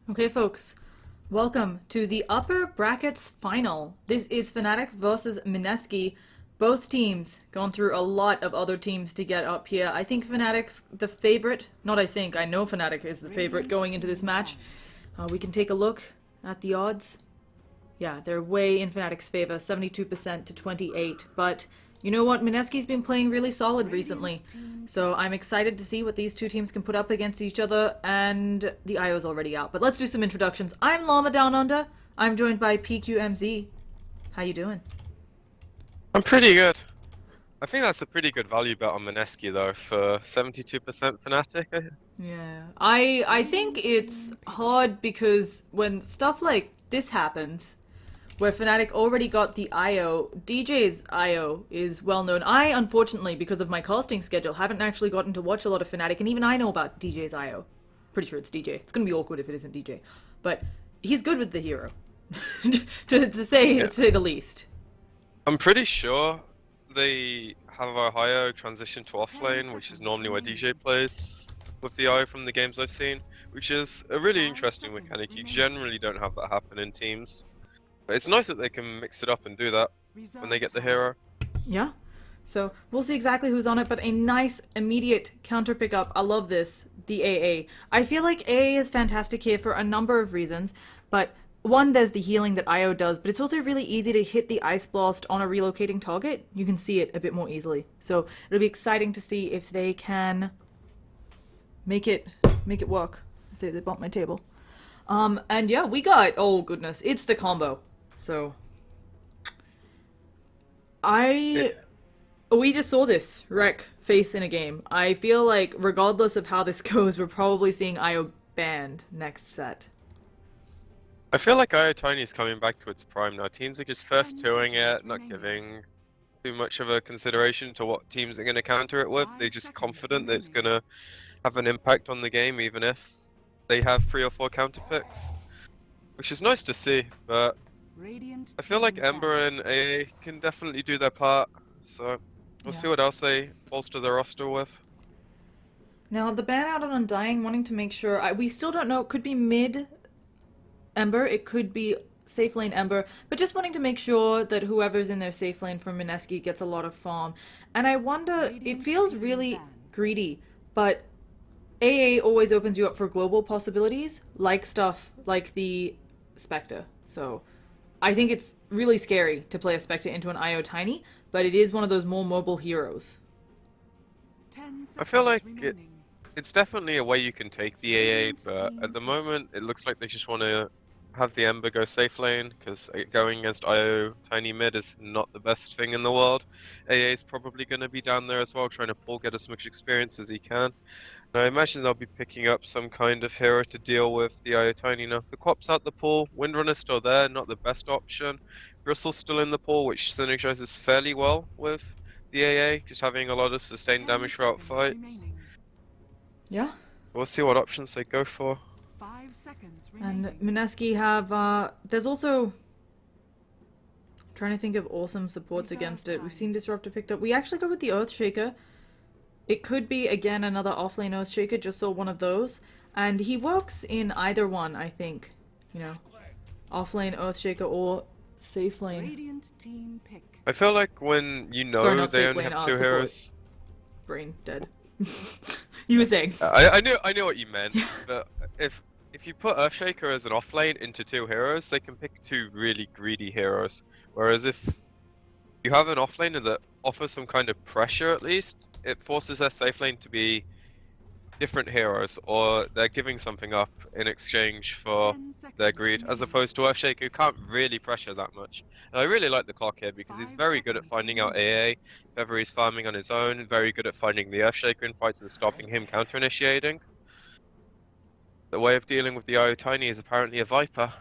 Okay, folks, welcome to the upper brackets final. This is Fnatic versus Mineski. Both teams gone through a lot of other teams to get up here. I think Fnatic's the favorite. Not I think, I know Fnatic is the favorite going into this match. We can take a look at the odds. Yeah, they're way in Fnatic's favor, 72% to 28. But you know what? Mineski's been playing really solid recently. So I'm excited to see what these two teams can put up against each other, and the IO's already out. But let's do some introductions. I'm Llama Down Under. I'm joined by PQMZ. How you doing? I'm pretty good. I think that's a pretty good value bet on Mineski though for 72% Fnatic. Yeah. I think it's hard because when stuff like this happens, where Fnatic already got the IO, DJ's IO is well known. I, unfortunately, because of my casting schedule, haven't actually gotten to watch a lot of Fnatic, and even I know about DJ's IO. Pretty sure it's DJ. It's gonna be awkward if it isn't DJ. But he's good with the hero. to say the least. I'm pretty sure they have Ohio transition to offlane, which is normally where DJ plays with the IO from the games I've seen, which is a really interesting mechanic. You generally don't have that happen in teams. But it's nice that they can mix it up and do that when they get the hero. Yeah. So we'll see exactly who's on it, but a nice immediate counter pickup. I love this, the AA. I feel like AA is fantastic here for a number of reasons, but one, there's the healing that IO does, but it's also really easy to hit the Ice Blast on a relocating target. You can see it a bit more easily. So it'll be exciting to see if they can make it work. I say they bumped my table. And yeah, we got, oh goodness, it's the combo. So we just saw this wreck face in a game. I feel like regardless of how this goes, we're probably seeing IO banned next set. I feel like IO Tiny is coming back to its prime now. Teams are just first twoing it, not giving too much of a consideration to what teams are going to counter it with. They're just confident that it's going to have an impact on the game, even if they have 3 or 4 counter picks, which is nice to see. But I feel like Ember and AA can definitely do their part, so we'll see what else they bolster their roster with. Now, the ban out on Undying, wanting to make sure... we still don't know. It could be mid Ember. It could be safe lane Ember. But just wanting to make sure that whoever's in their safe lane from Mineski gets a lot of farm. And I wonder... It feels really greedy, but AA always opens you up for global possibilities, like stuff like the Spectre. So I think it's really scary to play a Spectre into an IO Tiny, but it is one of those more mobile heroes. I feel like it's definitely a way you can take the AA, but at the moment it looks like they just want to have the Ember go safe lane, because going against IO Tiny mid is not the best thing in the world. AA is probably going to be down there as well, trying to get as much experience as he can. And I imagine they'll be picking up some kind of hero to deal with the IO Tiny now. The Quap's out the pool, Windrunner's still there, not the best option. Bristle's still in the pool, which synergizes fairly well with the AA, just having a lot of sustained damage throughout fights. Yeah. We'll see what options they go for. 5 seconds and Mineski have, there's also... I'm trying to think of awesome supports against it. We've seen Disruptor picked up. We actually go with the Earthshaker. It could be, again, another offlane Earthshaker, just saw one of those. And he works in either one, I think. You know, offlane Earthshaker or safe lane. Radiant team pick. I feel like when you know Sorry, not they safe only lane, have 2 support. heroes... Brain dead. You were saying. I knew what you meant, but if you put Earthshaker as an offlane into 2 heroes, they can pick 2 really greedy heroes. Whereas if you have an offlaner that offers some kind of pressure at least, it forces their safe lane to be different heroes, or they're giving something up in exchange for their greed, as opposed to Earthshaker, who can't really pressure that much. And I really like the clock here because he's very good at finding out AA, if ever he's farming on his own, very good at finding the Earthshaker in fights and stopping him counter-initiating. The way of dealing with the IO Tiny is apparently a Viper.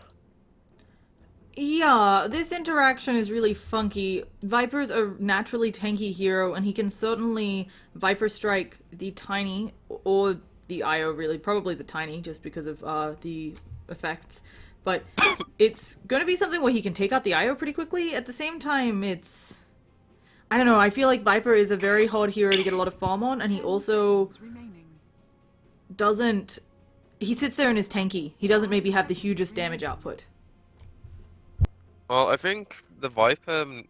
Yeah, this interaction is really funky. Viper's a naturally tanky hero, and he can certainly Viper Strike the Tiny, or the IO really, probably the Tiny, just because of the effects. But it's going to be something where he can take out the IO pretty quickly. At the same time, it's... I don't know, I feel like Viper is a very hard hero to get a lot of farm on, and he also doesn't he sits there and is tanky. He doesn't maybe have the hugest damage output. Well, I think the Viper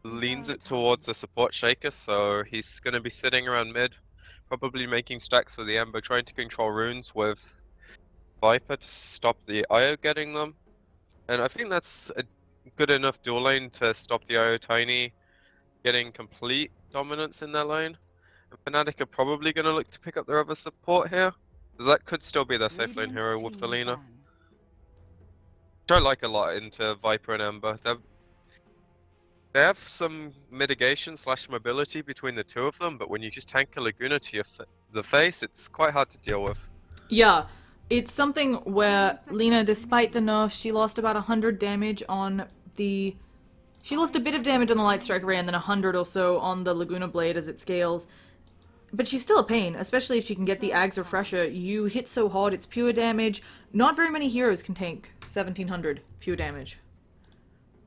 leans it towards a support shaker, so he's going to be sitting around mid, probably making stacks for the Ember, trying to control runes with Viper to stop the IO getting them. And I think that's a good enough dual lane to stop the IO Tiny getting complete dominance in their lane. And Fnatic are probably going to look to pick up their other support here. So that could still be their safe lane hero with the Lina. Which I like a lot into Viper and Ember. They have some mitigation slash mobility between the two of them, but when you just tank a Laguna to the face, it's quite hard to deal with. Yeah, it's something where Lina, despite the nerfs, she lost about 100 damage on the... She lost a bit of damage on the Light Strike Array and then 100 or so on the Laguna Blade as it scales. But she's still a pain, especially if she can get the Ags Refresher. You hit so hard, it's pure damage. Not very many heroes can tank 1700 pure damage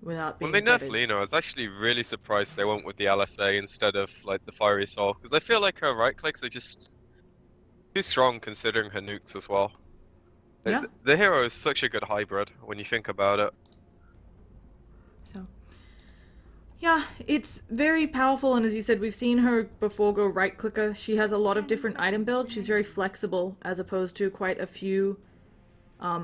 without being When they nerfed deaded. Lina, I was actually really surprised they went with the LSA instead of like the Fiery Soul, because I feel like her right clicks are just too strong considering her nukes as well. Yeah. The hero is such a good hybrid when you think about it. So, yeah, it's very powerful, and as you said, we've seen her before go right clicker. She has a lot of different item builds. She's very flexible as opposed to quite a few.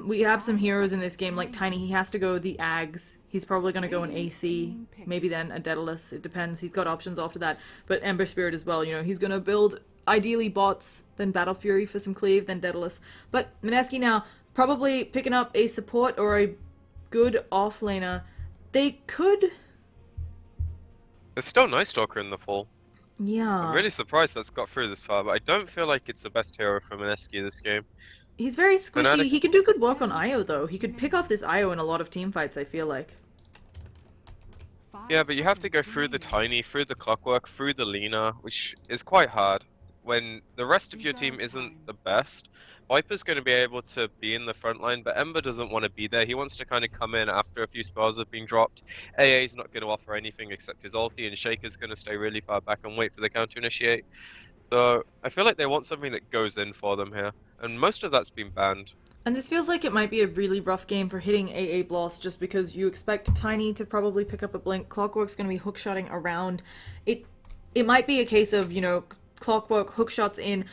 We have some heroes in this game like Tiny. He has to go the Ags. He's probably going to go an AC, maybe then a Daedalus. It depends. He's got options after that. But Ember Spirit as well. You know, he's going to build ideally bots, then Battle Fury for some cleave, then Daedalus. But Mineski now probably picking up a support or a good offlaner. They could... There's still Night Stalker in the pool. Yeah. I'm really surprised that's got through this far, but I don't feel like it's the best hero for Mineski this game. He's very squishy. Fnatic- He can do good work on IO, though. He could pick off this IO in a lot of team fights, I feel like. Yeah, but you have to go through the Tiny, through the Clockwork, through the Lina, which is quite hard. When the rest of your team isn't the best, Viper's going to be able to be in the front line, but Ember doesn't want to be there. He wants to kind of come in after a few spells have been dropped. AA's not going to offer anything except his ulti, and Shaker's going to stay really far back and wait for the counter initiate. So I feel like they want something that goes in for them here, and most of that's been banned. And this feels like it might be a really rough game for hitting AA Blast, just because you expect Tiny to probably pick up a blink. Clockwork's going to be hookshotting around. It might be a case of, you know, Clockwork hookshots in,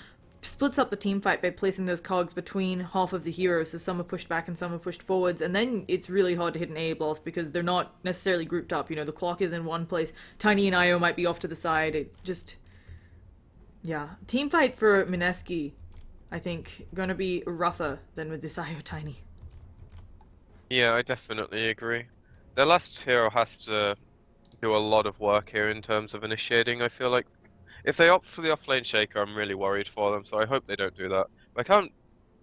splits up the team fight by placing those cogs between half of the heroes, so some are pushed back and some are pushed forwards, and then it's really hard to hit an AA Blast because they're not necessarily grouped up. You know, the clock is in one place, Tiny and IO might be off to the side. It just... Yeah. Team fight for Mineski, I think, gonna be rougher than with this IO Tiny. Yeah, I definitely agree. Their last hero has to do a lot of work here in terms of initiating, I feel like. If they opt for the offlane Shaker, I'm really worried for them, so I hope they don't do that. I can't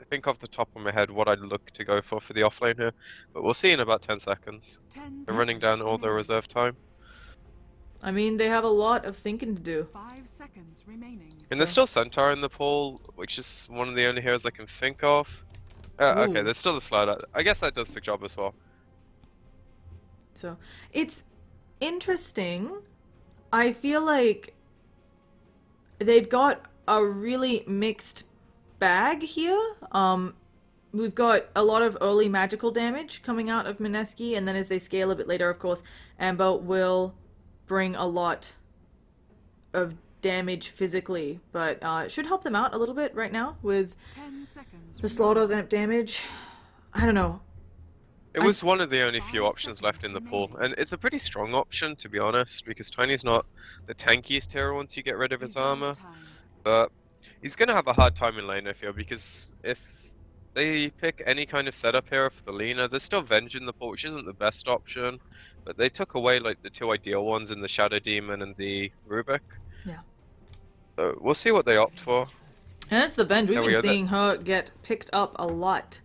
think off the top of my head what I'd look to go for the offlane here, but we'll see in about 10 seconds. I'm running down all the reserve time. I mean, they have a lot of thinking to do. 5 seconds remaining. And there's still Centaur in the pool, which is one of the only heroes I can think of. Okay, Ooh. there's still the Slider. I guess that does the job as well. So, it's interesting. I feel like they've got a really mixed bag here. We've got a lot of early magical damage coming out of Mineski, and then as they scale a bit later, of course, Amber will bring a lot of damage physically, but it should help them out a little bit right now with 10 seconds the Slaughter's amp damage. I don't know. It was one of the only few options left in the pool, and it's a pretty strong option to be honest, because Tiny's not the tankiest hero once you get rid of his armor, but he's gonna have a hard time in lane I feel, because if they pick any kind of setup hero for the Lina, there's still Venge in the pool, which isn't the best option, but they took away like the two ideal ones in the Shadow Demon and the Rubik. Yeah. So we'll see what they opt for. And it's the Venge. We've There we been go, seeing her get picked up a lot.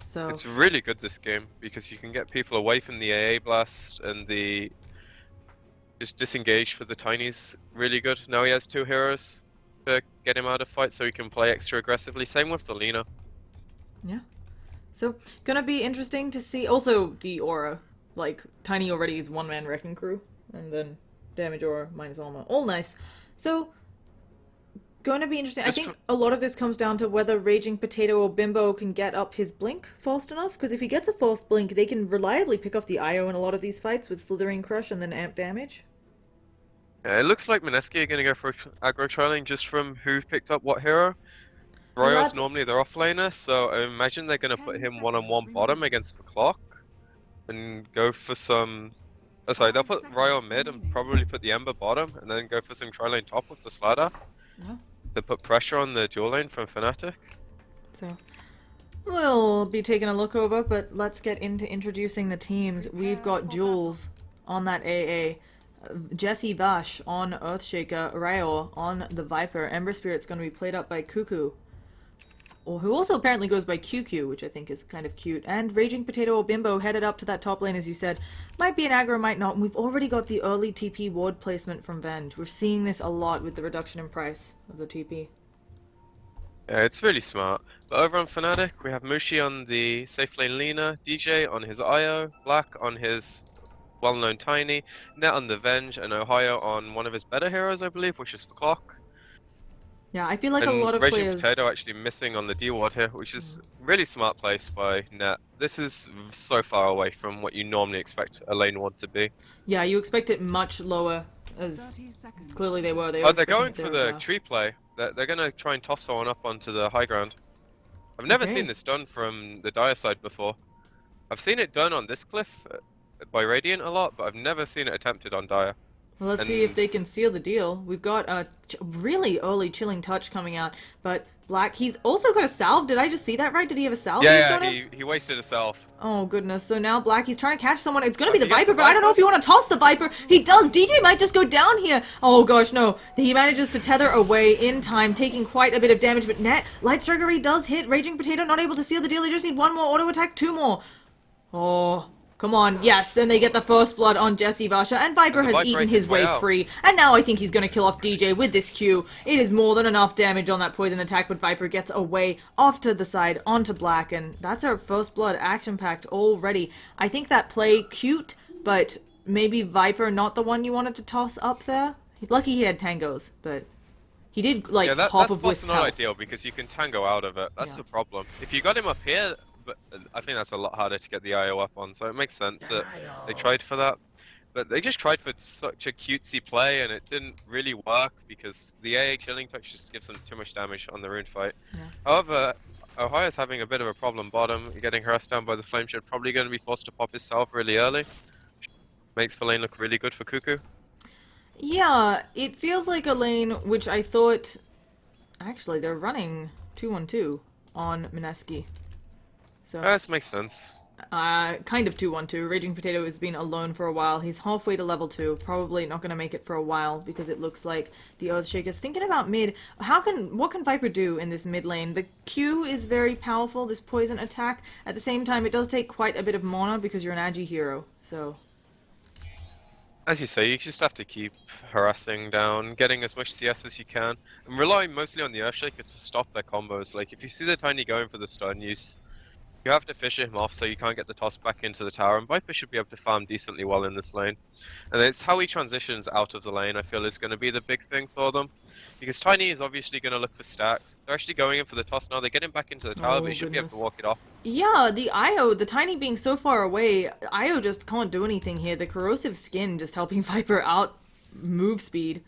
So It's really good this game because you can get people away from the AA blast and the just disengage for the Tiny's really good. Now he has two heroes to get him out of fight so he can play extra aggressively. Same with the Lina. yeah. So gonna be interesting to see. Also the aura, like Tiny already is one man wrecking crew, and then damage aura minus armor, all nice. So going to be interesting. I Just think a lot of this comes down to whether Raging Potato or Bimbo can get up his blink fast enough. Because if he gets a fast blink, they can reliably pick off the IO in a lot of these fights with Slithering Crush and then amp damage. yeah, it looks like Mineski are going to go for aggro trailing just from who picked up what hero. Well, Ryo's that's normally their offlaner, so I imagine they're going to put 10 him one-on-one seconds bottom remaining. against the clock and go for some. Oh, sorry, they'll 5 put Ryo seconds mid and remaining. probably put the Ember bottom and then go for some tri-lane top with the Slider Yeah. to put pressure on the dual lane from Fnatic. So we'll be taking a look over, but let's get into introducing the teams. We've got Jules on that AA, Jesse Vash on Earthshaker, Ryo on the Viper, Ember Spirit's going to be played up by Cuckoo, or who also apparently goes by QQ, which I think is kind of cute, and Raging Potato or Bimbo headed up to that top lane, as you said. Might be an aggro, might not, and we've already got the early TP ward placement from Venge. We're seeing this a lot with the reduction in price of the TP. Yeah, it's really smart. But over on Fnatic, we have Mushi on the safe lane Lina, DJ on his IO, Black on his well-known Tiny, Net on the Venge, and Ohio on one of his better heroes, I believe, which is the Clock. Yeah, I feel like a And lot of Raging players... Potato actually missing on the D ward here, which is really smart place by Net. This is so far away from what you normally expect a lane ward to be. Yeah, you expect it much lower, as 30 seconds. clearly they were. They Oh, were they're expecting going it for there, the tree play. They're going to try and toss someone up onto the high ground. I've never Okay. seen this done from the Dire side before. I've seen it done on this cliff by Radiant a lot, but I've never seen it attempted on Dire. Well, let's see if And- they can seal the deal. We've got a really early Chilling Touch coming out, but Black, he's also got a salve. Did I just see that right? Did he have a salve? he's Yeah, got yeah, he wasted himself. Oh, goodness. So now Black, he's trying to catch someone. It's going to Oh, be the he gets Viper, the but I don't know Viper? if you want to toss the Viper. He does. DJ might just go down here. Oh, gosh, no. He manages to tether away in time, taking quite a bit of damage, but Net, Light Striker does hit. Raging Potato not able to seal the deal. They just need one more auto attack, two more. Oh, come on. Yes, and they get the first blood on Jesse Vasha, and Viper And the has Viper eaten ate his his way way out. free. And now I think he's going to kill off DJ with this Q. It is more than enough damage on that poison attack, but Viper gets away off to the side onto Black, and that's our first blood action-packed already. I think that play cute, but maybe Viper not the one you wanted to toss up there. Lucky he had tangos, but he did like Yeah, half that's of Wisp not health. ideal because you can tango out of it. That's Yeah. the problem. If you got him up here, but I think that's a lot harder to get the IO up on, so it makes sense that they tried for that. But they just tried for such a cutesy play and it didn't really work because the AA Chilling Touch just gives them too much damage on the rune fight. Yeah. However, Ohio's having a bit of a problem bottom, getting harassed down by the Flame Shed, probably going to be forced to pop his salve really early. Makes the lane look really good for Cuckoo. Yeah, it feels like a lane which I thought... Actually, they're running 2-1-2 on Mineski. So, This makes sense. kind of 2-1-2. Raging Potato has been alone for a while. He's halfway to level 2. Probably not going to make it for a while because it looks like the Earthshaker's thinking about mid. What can Viper do in this mid lane? The Q is very powerful, this poison attack. At the same time, it does take quite a bit of mana because you're an Agi hero. So, As you say, you just have to keep harassing down, getting as much CS as you can, and relying mostly on the Earthshaker to stop their combos. Like, if you see the Tiny going for the stun use, you have to fish him off so you can't get the toss back into the tower, and Viper should be able to farm decently well in this lane. And it's how he transitions out of the lane, I feel, is going to be the big thing for them. Because Tiny is obviously going to look for stacks. They're actually going in for the toss now, they get him back into the tower, Oh, but he should be able to goodness. walk it off. yeah, the Io, the Tiny being so far away, Io just can't do anything here. The Corrosive Skin just helping Viper out move speed.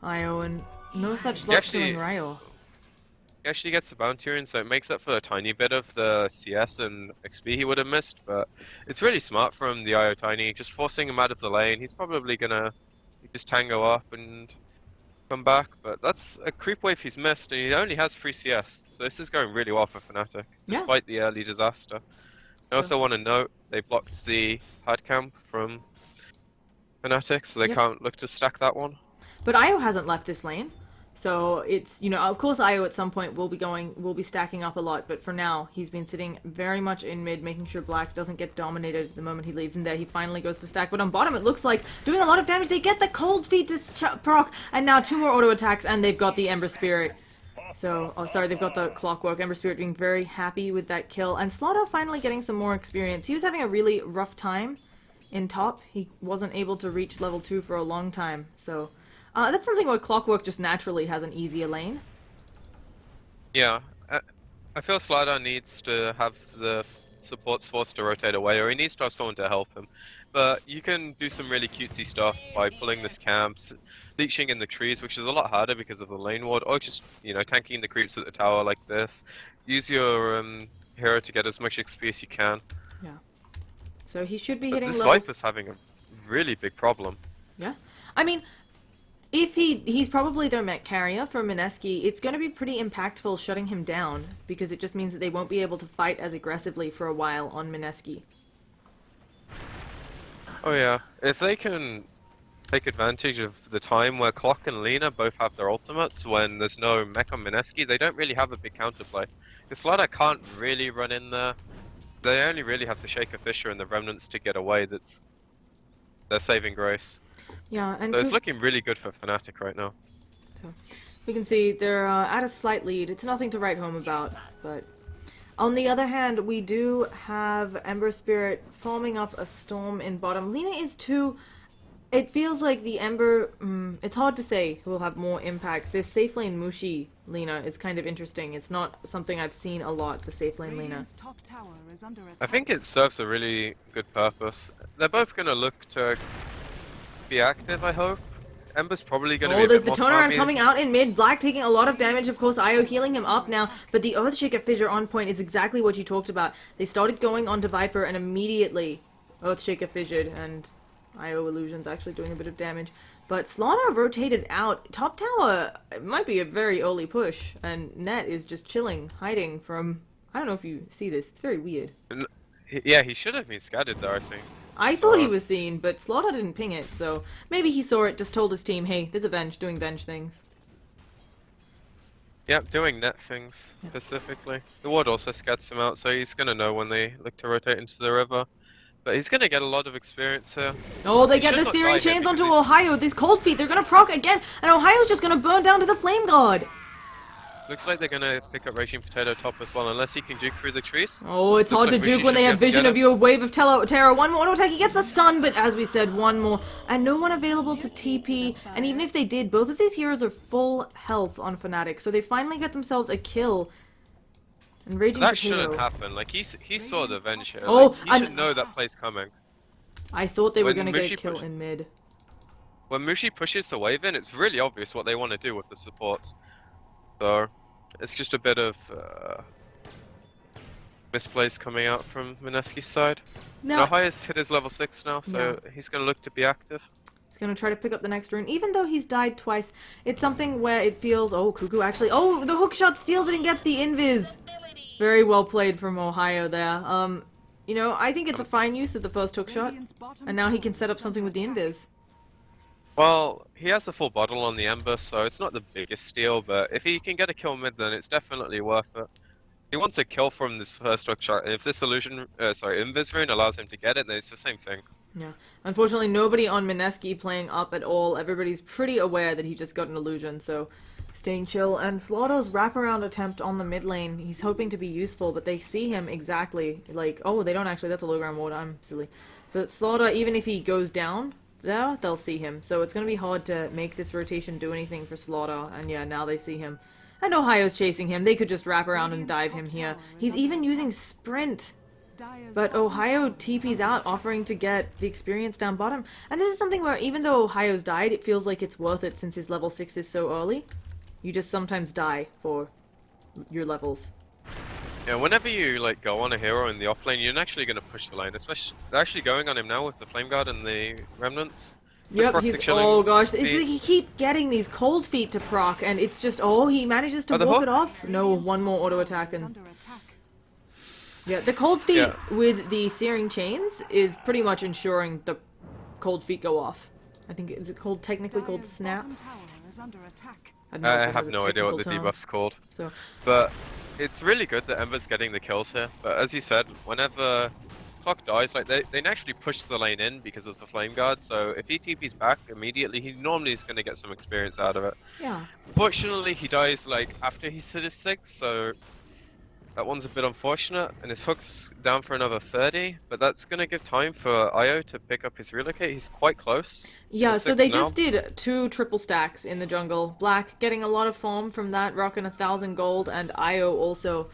Io, and no such luck actually- killing Ryo. He actually gets the bounty rune, so it makes up for a tiny bit of the CS and XP he would have missed, but it's really smart from the IO Tiny, just forcing him out of the lane. He's probably gonna just tango up and come back, but that's a creep wave he's missed, and he only has 3 CS, so this is going really well for Fnatic, Yeah. despite the early disaster. I also want to note, they blocked the pad camp from Fnatic, so they Yep. can't look to stack that one. But Io hasn't left this lane. So it's, of course Io at some point will be stacking up a lot, but for now, he's been sitting very much in mid, making sure Black doesn't get dominated the moment he leaves, and there he finally goes to stack. But on bottom, it looks like doing a lot of damage. They get the cold feet to proc, and now 2 more auto attacks, and they've got the Ember Spirit. So, they've got the Clockwork. Ember Spirit being very happy with that kill, and Slaughter finally getting some more experience. He was having a really rough time in top. He wasn't able to reach level 2 for a long time, so... That's something where Clockwork just naturally has an easier lane. Yeah, I feel Slider needs to have the supports forced to rotate away, or he needs to have someone to help him. But you can do some really cutesy stuff by pulling this camps, leeching in the trees, which is a lot harder because of the lane ward, or just, you know, tanking the creeps at the tower like this. Use your hero to get as much XP as you can. Yeah. So he should be But hitting this level... Viper's having a really big problem. Yeah. I mean, if he's probably their mech carrier for Mineski, it's going to be pretty impactful shutting him down, because it just means that they won't be able to fight as aggressively for a while on Mineski. Oh yeah, if they can take advantage of the time where Clock and Lena both have their ultimates when there's no mech on Mineski, they don't really have a big counterplay. Because Slider can't really run in there. They only really have the Shaker Fisher and the Remnants to get away. That's their saving grace. Yeah, and So it's looking really good for Fnatic right now. So we can see they're at a slight lead. It's nothing to write home about, but on the other hand, we do have Ember Spirit forming up a storm in bottom. Lena is too... It feels like the Ember... it's hard to say who will have more impact. This safe lane Mushi Lena is kind of interesting. It's not something I've seen a lot, the safe lane Lena. Radiant's top tower is under attack. I think it serves a really good purpose. They're both going to look to be active, I hope. Ember's probably going to be Oh, a there's bit the more turnaround farmy. coming out in mid. Black taking a lot of damage. Of course, Io healing him up now. But the Earthshaker Fissure on point is exactly what you talked about. They started going onto Viper and immediately Earthshaker fissured, and Io Illusion's actually doing a bit of damage. But Slaughter rotated out. Top tower, it might be a very early push. And Net is just chilling, hiding from... I don't know if you see this. It's very weird. Yeah, he should have been scattered there, I think. I thought he was seen, but Slaughter didn't ping it, so maybe he saw it, just told his team, hey, there's a Venge doing Venge things. Yep, doing net things, specifically. The ward also scats him out, so he's gonna know when they look to rotate into the river. But he's gonna get a lot of experience here. Oh, they He get should the not Searing die here Chains onto because Ohio. These Cold Feet, they're gonna proc again, and Ohio's just gonna burn down to the Flame God. Looks like they're gonna pick up Raging Potato top as well, unless he can juke through the trees. Oh, it's Looks hard like to juke Rishi when they should have be able to Vision get of it. You of Wave of Terror. One more auto attack, he gets the stun, but as we said, one more. And no one available to TP, and even if they did, both of these heroes are full health on Fnatic, so they finally get themselves a kill. And Raging That Potato... shouldn't happen. Like, he saw the Venge here. Oh, Like, he and- should know that play's coming. I thought they were When gonna get a Mushi kill push- in mid. When Mushi pushes the wave in, it's really obvious what they want to do with the supports. So, it's just a bit of misplays coming out from Mineski's side. Now, Highest hit is level 6 now, so he's going to look to be active. he's gonna try to pick up the next rune. Even though he's died twice, it's something where it feels... Oh, Cuckoo actually... Oh, the hook shot steals it and gets the invis! Very well played from Ohio there. You know, I think it's a fine use of the first hook shot. Radiant's bottom And now he can tower set up is something with the under attack. invis. Well, he has the full bottle on the Ember, so it's not the biggest steal, but if he can get a kill mid, then it's definitely worth it. He wants a kill from this first hook shot, and if this invis rune allows him to get it, then it's the same thing. Yeah. Unfortunately, nobody on Mineski playing up at all. Everybody's pretty aware that he just got an illusion, so staying chill. And Slaughter's wraparound attempt on the mid lane, he's hoping to be useful, but they see him exactly. Like, oh, they don't actually. That's a low ground ward. I'm silly. But Slaughter, even if he goes down there, they'll see him. So it's going to be hard to make this rotation do anything for Slaughter. And yeah, now they see him. And Ohio's chasing him. They could just wrap around and dive him here. He's even using Sprint. Dire's But bottom Ohio tower is TP's under out, attack. offering to get the experience down bottom. And this is something where even though Ohio's died, it feels like it's worth it since his level 6 is so early. You just sometimes die for your levels. Yeah, whenever you like go on a hero in the offlane, you're naturally going to push the lane. Especially, they're actually going on him now with the Flame Guard and the Remnants. The Yep, proc he's... the chilling Oh gosh, feet. he keep getting these cold feet to proc, and it's just... Oh, he manages to Oh, the walk hook? it off. No, Radiant's one more top auto tower attack is and... under attack. Yeah, the cold feet Yeah. with the Searing Chains is pretty much ensuring the cold feet go off. I think, is it called, technically called Dire's Snap? bottom tower is under attack. don't know if I it have has a no idea what the technical term. debuff's called. So, But it's really good that Ember's getting the kills here. But as you said, whenever Clock dies, like they naturally push the lane in because of the Flame Guard. So if he TP's back immediately, he normally is going to get some experience out of it. yeah. Fortunately, he dies like after he's hit his 6, so That one's a bit unfortunate, and his hook's down for another 30, but that's going to give time for Io to pick up his relocate. He's quite close. Yeah, To so 6 they now. just did 2 triple stacks in the jungle. Black getting a lot of farm from that, rocking 1,000 gold, and Io also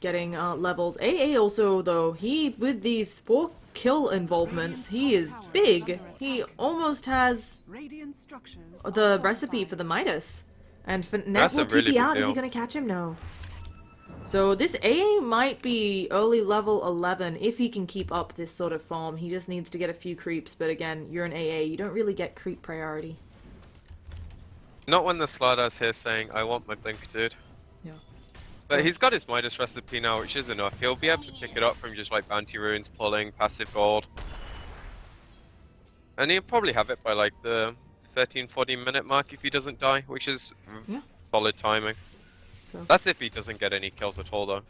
getting levels. AA also, though, he, with these 4 kill involvements, he is big. He almost has Radiant structures the recipe for the Midas. And Net That's a will really TP big out. Is he deal. going to catch him? No. So this AA might be early level 11 if he can keep up this sort of farm. He just needs to get a few creeps, but again, you're an AA. You don't really get creep priority. Not when the Slaughter's here saying, I want my blink, dude. Yeah. But he's got his Midas recipe now, which is enough. He'll be able to pick it up from just like bounty runes, pulling, passive gold. And he'll probably have it by like the 13-14 minute mark if he doesn't die, which is Yeah. solid timing. So. That's if he doesn't get any kills at all though.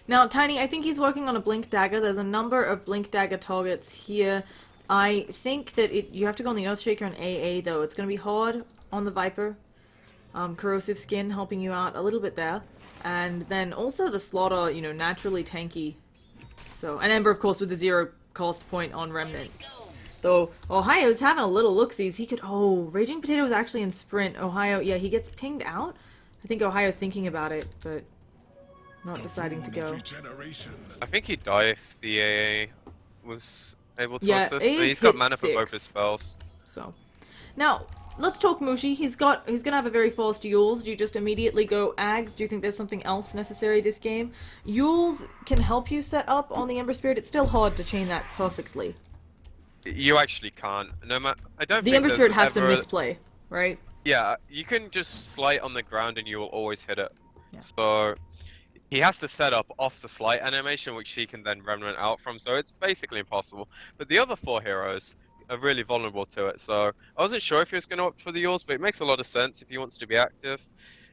Now, Tiny, I think he's working on a Blink Dagger. There's a number of Blink Dagger targets here. I think that you have to go on the Earthshaker and AA, though. It's going to be hard on the Viper. Corrosive Skin helping you out a little bit there. And then also the Slaughter, you know, naturally tanky. So, and Ember, of course, with the 0 cost point on Remnant. Though Ohio's having a little look-sees. He could... Oh, Raging Potato is actually in Sprint. Ohio, yeah, he gets pinged out. I think Ohio thinking about it, but not deciding to go. I think he'd die if the AA was able to Yeah, assist. But AA's he's got hit mana for both 6. his spells. So, now let's talk Mushi. He's gonna have a very fast Yules. Do you just immediately go Ags? Do you think there's something else necessary this game? Yules can help you set up on the Ember Spirit. It's still hard to chain that perfectly. You actually can't. No matter. I don't. The think Ember there's Spirit has to ever- misplay, right? Yeah, you can just slight on the ground and you will always hit it. Yeah. So he has to set up off the slight animation, which he can then remnant out from. So it's basically impossible. But the other 4 heroes are really vulnerable to it. So I wasn't sure if he was going to opt for the yours, but it makes a lot of sense if he wants to be active.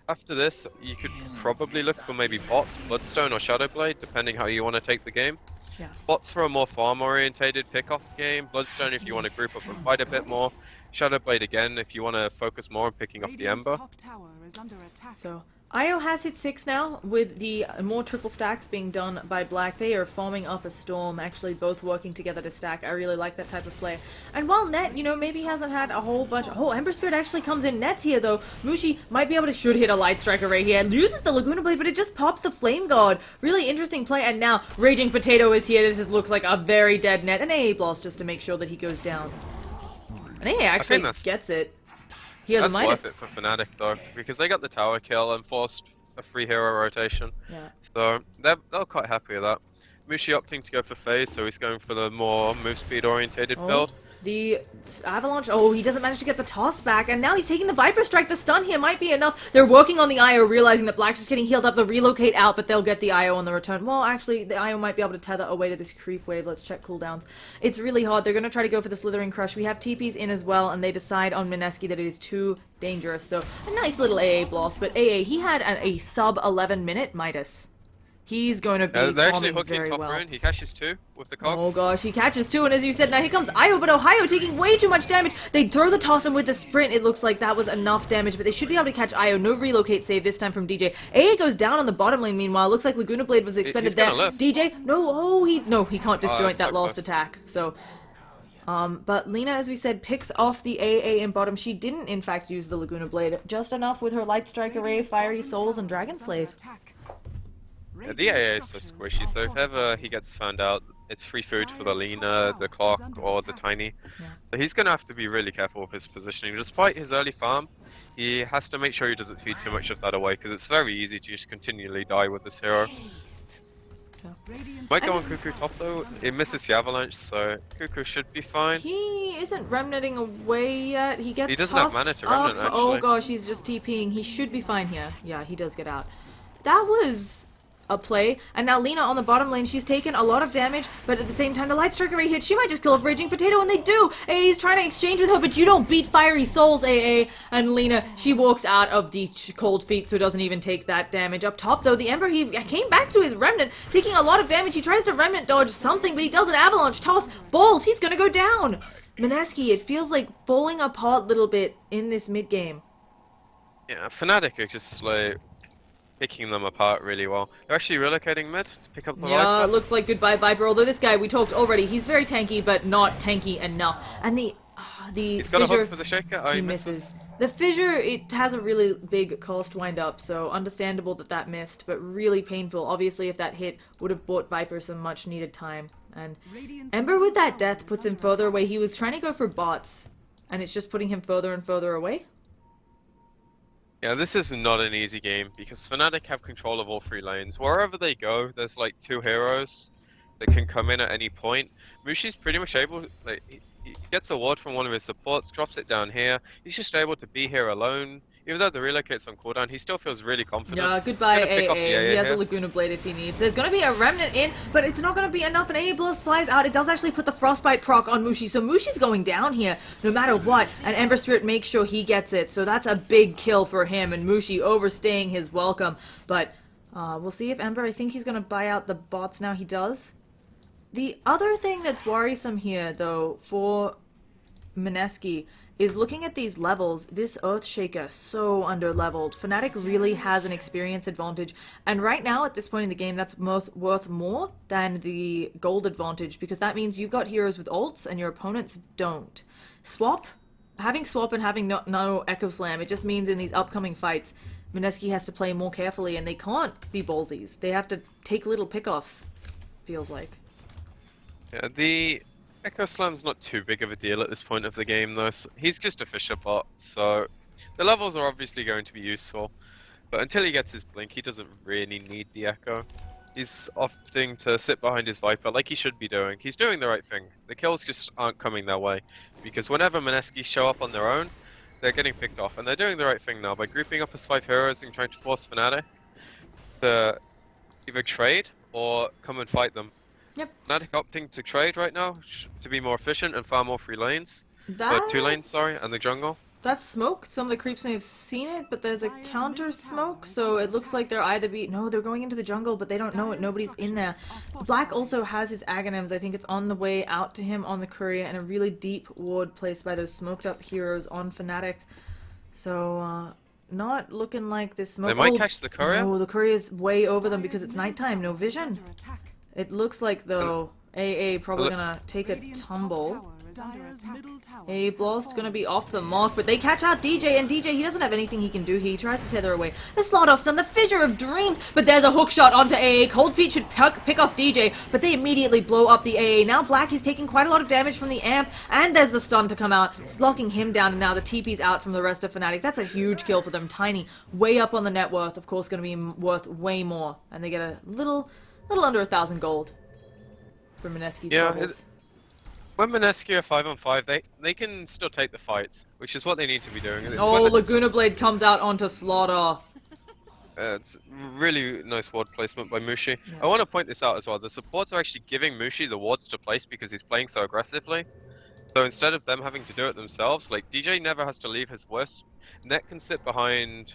After this, you could probably look for maybe bots, Bloodstone, or Shadowblade, depending how you want to take the game. Yeah. Bots for a more farm-orientated pick-off game. Bloodstone if you want to group up and fight a bit more. Shadowblade again if you want to focus more on picking up the Radiant's Ember. top tower is under attack. So Io has hit 6 now, with the more triple stacks being done by Black. They are forming up a storm, actually both working together to stack. I really like that type of play. And while Net, you know, maybe hasn't had a whole bunch... Oh, Ember Spirit actually comes in. Net's here, though. Mushi might be able to should hit a Light Striker right here. Loses the Laguna Blade, but it just pops the Flame Guard. Really interesting play, and now Raging Potato is here. Looks like a very dead Net. An AA Blast just to make sure that he goes down. And AA actually that's- gets it. He has a That's minus. worth it for Fnatic though, because they got the tower kill and forced a free hero rotation. Yeah. So they're quite happy with that. Mushi opting to go for phase, so he's going for the more move speed orientated build. The Avalanche, oh, he doesn't manage to get the toss back, and now he's taking the Viper Strike. The stun here might be enough. They're working on the IO, realizing that Black's just getting healed up. They'll relocate out, but they'll get the IO on the return. Well, actually, the IO might be able to tether away to this creep wave. Let's check cooldowns. It's really hard. They're going to try to go for the Slithering Crush. We have TPs in as well, and they decide on Mineski that it is too dangerous. So, a nice little AA blast, but AA, he had a sub 11 minute Midas. He's going to be They're actually farming hooking very top well. rune. He catches 2 with the cogs. Oh gosh, he catches 2, and as you said, now here comes Io, but Ohio taking way too much damage. They throw the toss him with the sprint. It looks like that was enough damage, but they should be able to catch Io. No relocate save this time from DJ. AA goes down on the bottom lane, meanwhile. Looks like Laguna Blade was expended he's there. gonna live. DJ, he can't disjoint so that last close. attack. So, but Lena, as we said, picks off the AA in bottom. She didn't, in fact, use the Laguna Blade. Just enough with her Light Strike Array, Fiery Souls, and Dragon Slave. Yeah, the AA is so squishy, so if ever he gets found out, it's free food for the Lena, the Clock, or the Tiny. Yeah. So he's going to have to be really careful with his positioning. Despite his early farm, he has to make sure he doesn't feed too much of that away, because it's very easy to just continually die with this hero. So. Might go on Cuckoo top though, it misses the avalanche, so Cuckoo should be fine. He isn't remnanting away yet. He gets He doesn't have tossed mana to remnant, up. Oh actually. gosh, he's just TPing. He should be fine here. Yeah, he does get out. That was a play. And now Lena on the bottom lane, she's taken a lot of damage, but at the same time the Light Striker hits. She might just kill off Raging Potato, and they do! AA's trying to exchange with her, but you don't beat Fiery Souls, AA. And Lena, she walks out of the cold feet, so doesn't even take that damage. Up top, though, the Ember, he came back to his Remnant, taking a lot of damage. He tries to Remnant dodge something, but he does an Avalanche toss. Balls, he's gonna go down! Mineski, it feels like falling apart a little bit in this mid-game. Yeah, Fnatic are just like... picking them apart really well. They're actually relocating mid to pick up the Yeah, Viper. it looks like goodbye Viper. Although this guy, we talked already, he's very tanky, but not tanky enough. And the He's got a fissure, hook for the Shaker. Oh, he he misses. The fissure, it has a really big cost wind up, so understandable that that missed, but really painful. Obviously, if that hit, would have bought Viper some much needed time. And Radiant's Ember middle with that tower death is puts him under further attack. away. He was trying to go for bots, and it's just putting him further and further away. Yeah, this is not an easy game because Fnatic have control of all 3 lanes. Wherever they go, there's like 2 heroes that can come in at any point. Mushi's pretty much able, like, he gets a ward from one of his supports, drops it down here. He's just able to be here alone. Even though the relocate's on cooldown, he still feels really confident. Yeah, goodbye He's gonna pick off the AA. He has here. a Laguna Blade if he needs. There's gonna be a Remnant in, but it's not gonna be enough. An AA Blast flies out. It does actually put the Frostbite proc on Mushi, so Mushi's going down here no matter what. And Ember Spirit makes sure he gets it, so that's a big kill for him. And Mushi overstaying his welcome. But we'll see if Ember, I think he's gonna buy out the bots now. He does. The other thing that's worrisome here, though, for Mineski is looking at these levels. This Earthshaker so under-leveled. Fnatic really has an experience advantage, and right now at this point in the game that's worth more than the gold advantage, because that means you've got heroes with ults and your opponents don't. Having swap and having no Echo Slam, it just means in these upcoming fights Mineski has to play more carefully, and they can't be ballsies. They have to take little pickoffs, feels like. Yeah, the Echo Slam's not too big of a deal at this point of the game though. He's just a Fisher bot, so the levels are obviously going to be useful. But until he gets his blink, he doesn't really need the Echo. He's opting to sit behind his Viper like he should be doing. He's doing the right thing. The kills just aren't coming their way. Because whenever Mineski show up on their own, they're getting picked off. And they're doing the right thing now by grouping up as 5 heroes and trying to force Fnatic to either trade or come and fight them. Yep. Fnatic opting to trade right now to be more efficient and farm all 3 lanes. That 2 lanes, sorry, and the jungle. That smoke, some of the creeps may have seen it, but there's a counter smoke, so it looks like they're either no, they're going into the jungle, but they don't know it. Nobody's in there. Black also has his Aghanims. I think it's on the way out to him on the courier, and a really deep ward placed by those smoked up heroes on Fnatic. So, not looking like this smoke. They might catch the courier. No, the courier's way over them because it's nighttime, no vision. Under attack. It looks like, though, AA probably gonna take a Radiant's top tumble. tower is under attack. A blast gonna be off the mark, but they catch out DJ, and DJ, he doesn't have anything he can do. He tries to tether away the Slaughterhouse on the Fissure of Dreams, but there's a hook shot onto AA. Cold Feet should pick off DJ, but they immediately blow up the AA. Now Black is taking quite a lot of damage from the amp, and there's the stun to come out. It's locking him down, and now the TP's out from the rest of Fnatic. That's a huge kill for them. Tiny, way up on the net worth, of course, gonna be worth way more, and they get a little under 1,000 gold for Mineski's troubles. When Mineski are 5-on-5, they can still take the fights, which is what they need to be doing. It's Oh, when Laguna Blade comes out onto Slaughter. it's really nice ward placement by Mushi. I want to point this out as well. The supports are actually giving Mushi the wards to place because he's playing so aggressively. So instead of them having to do it themselves, like DJ never has to leave his wisp. Net can sit behind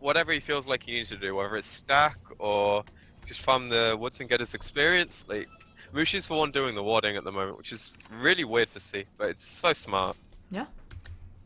whatever he feels like he needs to do, whether it's stack or just farm the woods and get his experience. Like Mushi's the one doing the warding at the moment, which is really weird to see, but it's so smart. Yeah.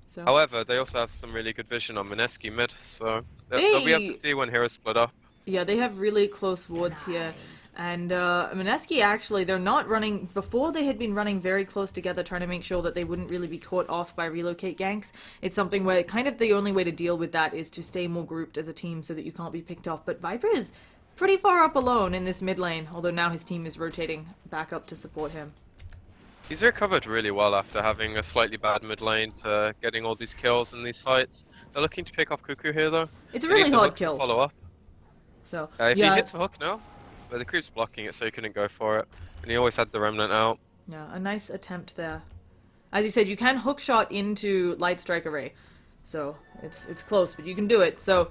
So. However, they also have some really good vision on Mineski mid, so they'll be able to see when heroes split up. Yeah, they have really close wards here. And Mineski, actually, they're not running... Before, they had been running very close together, trying to make sure that they wouldn't really be caught off by relocate ganks. It's something where kind of the only way to deal with that is to stay more grouped as a team so that you can't be picked off. But Viper is pretty far up alone in this mid lane, although now his team is rotating back up to support him. He's recovered really well after having a slightly bad mid lane to getting all these kills in these fights. They're looking to pick off Cuckoo here though. It's a He really needs the hard hook to kill. follow up. So, If yeah, he hits the hook now, but the creep's blocking it so he couldn't go for it. And he always had the remnant out. yeah, a nice attempt there. As you said, you can hook shot into Light Strike Array. So, it's close, but you can do it. So,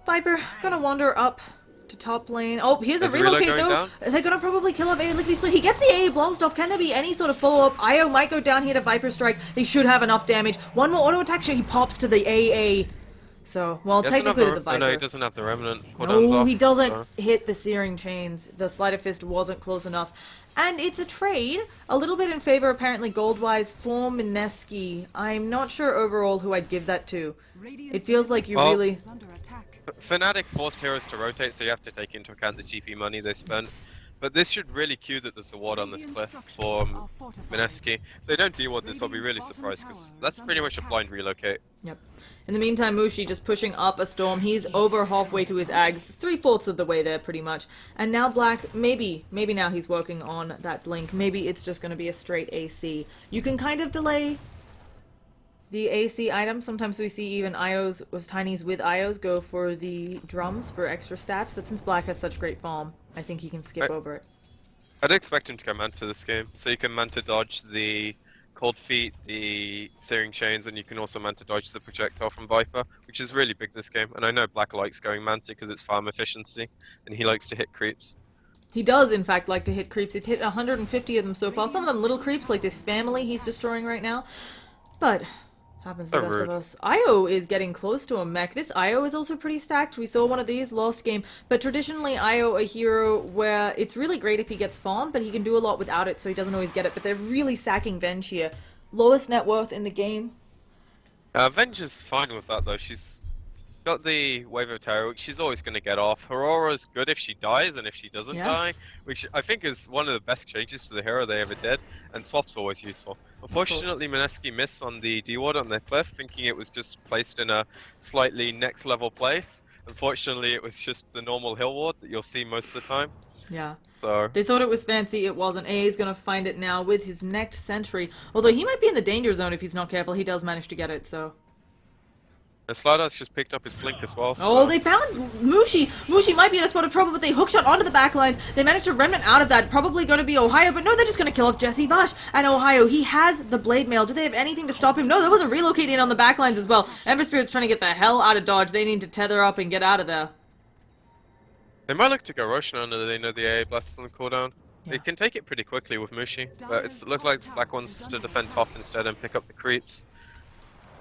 Viper gonna wander up to top lane. Oh, here's a Is the reload relocate going though. down? They're gonna probably kill off AA Liquid Split. He gets the AA blast off. Can there be any sort of follow-up? Io might go down here to Viper Strike. They should have enough damage. One more auto attack shot. He pops to the AA. So, well, He doesn't have technically to the oh, Viper. no, he doesn't have the remnant. Cooldown's No, off, he doesn't so- hit the Searing Chains. The Sleight of Fist wasn't close enough. And it's a trade, a little bit in favor, apparently, gold-wise, for Mineski. I'm not sure overall who I'd give that to. It feels like you Well- really... Is under attack. Fnatic forced heroes to rotate, so you have to take into account the TP money they spent. But this should really cue that there's a ward on this cliff for Mineski. If they don't deal with this, I'll be really surprised, because that's pretty much a blind relocate. Yep. In the meantime, Mushi just pushing up a storm. He's over halfway to his Ags, 3/4 of the way there pretty much. And now Black, maybe now he's working on that blink. Maybe it's just going to be a straight AC. You can kind of delay the AC item. Sometimes we see even IOs, was Tinies with IOs, go for the drums for extra stats, but since Black has such great farm, I think he can skip over it. I'd expect him to go Manta this game, so you can Manta dodge the Cold Feet, the Searing Chains, and you can also Manta dodge the projectile from Viper, which is really big this game. And I know Black likes going Manta because it's farm efficiency, and he likes to hit creeps. He does, in fact, like to hit creeps. He's hit 150 of them so far. Some of them little creeps, like this family he's destroying right now. But happens to the best of us. Io is getting close to a mech. This Io is also pretty stacked. We saw one of these last game. But traditionally, Io a hero where it's really great if he gets farm, but he can do a lot without it, so he doesn't always get it. But they're really sacking Venge here. Lowest net worth in the game. Venge is fine with that, though. She's got the Wave of Terror, which she's always going to get off. Her aura's good if she dies and if she doesn't die, which I think is one of the best changes to the hero they ever did, and Swap's always useful. Unfortunately, Mineski missed on the D-Ward on the cliff, thinking it was just placed in a slightly next level place. Unfortunately, it was just the normal hill ward that you'll see most of the time. Yeah. So they thought it was fancy, it wasn't. A is gonna find it now with his next sentry. Although he might be in the danger zone if he's not careful. He does manage to get it, so... And Slider's just picked up his blink as well. So. Oh, they found Mushi! Mushi might be in a spot of trouble, but they hookshot onto the backline. They managed to remnant out of that. Probably going to be Ohio, but no, they're just going to kill off Jesse Vash. And Ohio, he has the Blade Mail. Do they have anything to stop him? No, there was a relocate in on the backlines as well. Ember Spirit's trying to get the hell out of Dodge. They need to tether up and get out of there. They might look to go Rosh now that they know the AA Blast is on the cooldown. Yeah. They can take it pretty quickly with Mushi, but it looks like Black wants to defend top instead and pick up the creeps.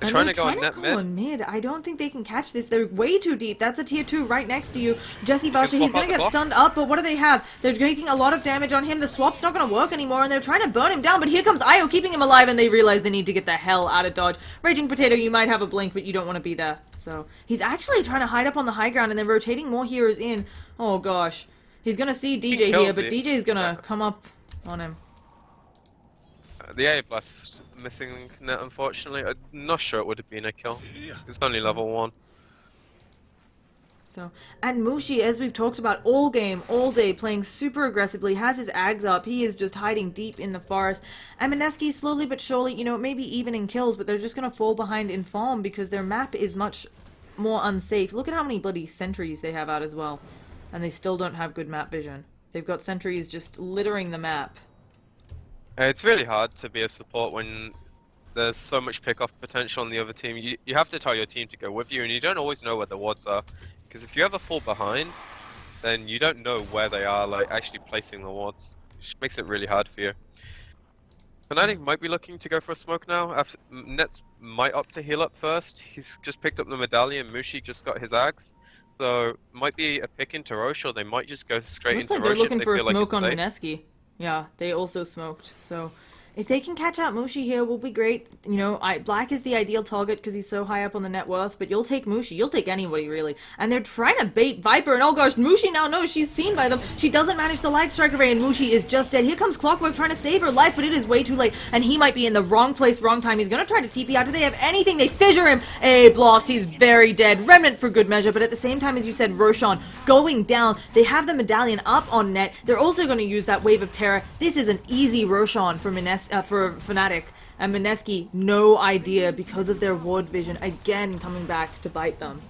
They're trying to go on net mid. I don't think they can catch this. They're way too deep. That's a tier 2 right next to you. Jesse Vashi, he's going to get stunned up, but what do they have? They're making a lot of damage on him. The swap's not going to work anymore, and they're trying to burn him down, but here comes Io keeping him alive, and they realize they need to get the hell out of Dodge. Raging Potato, you might have a blink, but you don't want to be there. So he's actually trying to hide up on the high ground, and they're rotating more heroes in. Oh, gosh. He's going to see DJ here, but DJ's going to come up on him. The AA Blast missing net, unfortunately. I'm not sure it would have been a kill. It's only level 1. So, and Mushi, as we've talked about all game, all day, playing super aggressively, has his Ags up. He is just hiding deep in the forest. And Mineski, slowly but surely, you know, maybe even in kills, but they're just going to fall behind in farm because their map is much more unsafe. Look at how many bloody sentries they have out as well. And they still don't have good map vision. They've got sentries just littering the map. It's really hard to be a support when there's so much pick-off potential on the other team. You have to tell your team to go with you, and you don't always know where the wards are. Because if you ever fall behind, then you don't know where they are, like, actually placing the wards. Which makes it really hard for you. Fnatic might be looking to go for a smoke now. After, Nets might opt to heal up first. He's just picked up the medallion. Mushi just got his Ags. So, might be a pick into Rosh, or they might just go straight into Rosh. Looks like they're looking for a smoke on Mineski. Yeah, they also smoked, so if they can catch out Mushi here, will be great. You know, Black is the ideal target because he's so high up on the net worth, but you'll take Mushi. You'll take anybody, really. And they're trying to bait Viper, and oh gosh, Mushi now knows she's seen by them. She doesn't manage the Light Strike Array, and Mushi is just dead. Here comes Clockwork trying to save her life, but it is way too late, and he might be in the wrong place, wrong time. He's going to try to TP out. Do they have anything? They fissure him. A blast. He's very dead. Remnant for good measure, but at the same time, as you said, Roshan going down. They have the medallion up on net. They're also going to use that Wave of Terror. This is an easy Roshan for Fnatic. And Mineski, no idea because of their ward vision, again coming back to bite them.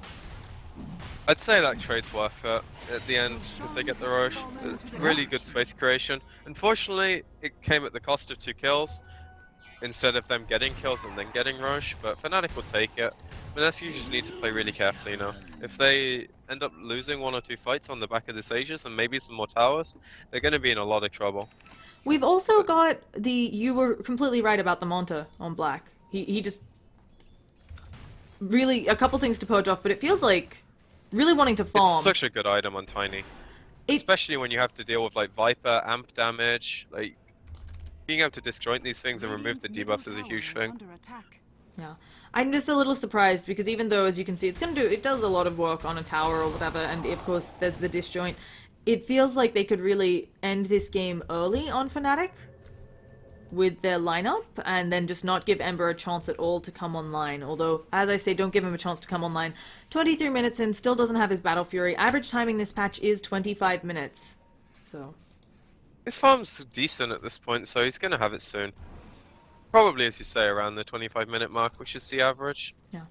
I'd say that trade's worth it at the end, because they get the Rosh. Really good space creation. Unfortunately, it came at the cost of 2 kills, instead of them getting kills and then getting Rosh, but Fnatic will take it. Mineski just need to play really carefully now. If they end up losing 1 or 2 fights on the back of this Aegis and maybe some more towers, they're going to be in a lot of trouble. We've also got the... You were completely right about the Manta on Black. He just... Really, a couple things to purge off, but it feels like really wanting to farm. It's such a good item on Tiny. Especially when you have to deal with, like, Viper, amp damage, like... Being able to disjoint these things and remove the debuffs is a huge thing. Yeah. I'm just a little surprised because even though, as you can see, it does a lot of work on a tower or whatever, and of course there's the disjoint, it feels like they could really end this game early on Fnatic with their lineup and then just not give Ember a chance at all to come online. Although, as I say, don't give him a chance to come online. 23 minutes in, still doesn't have his Battle Fury. Average timing this patch is 25 minutes. So, His farm's decent at this point, so he's gonna have it soon. Probably, as you say, around the 25-minute mark, which is the average. yeah.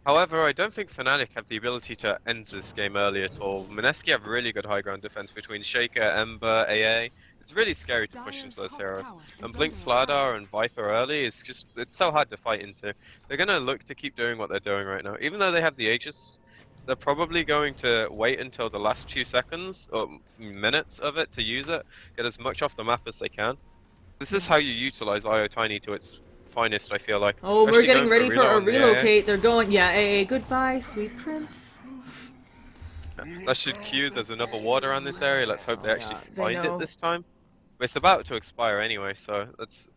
However, I don't think Fnatic have the ability to end this game early at all. Mineski have really good high ground defense between Shaker, Ember, AA. It's really scary to push into those heroes. And Blink Slardar and Viper early is just, it's so hard to fight into. They're gonna look to keep doing what they're doing right now. Even though they have the Aegis, they're probably going to wait until the last few seconds or minutes of it to use it, get as much off the map as they can. This is how you utilize IO Tiny to its finest, I feel like. Oh, we're Especially getting going ready for a on the AA. relocate. They're going, yeah, AA, goodbye, sweet prince. That should cue. There's another ward around this area. Let's hope they actually they find know. it this time. But it's about to expire anyway, so that's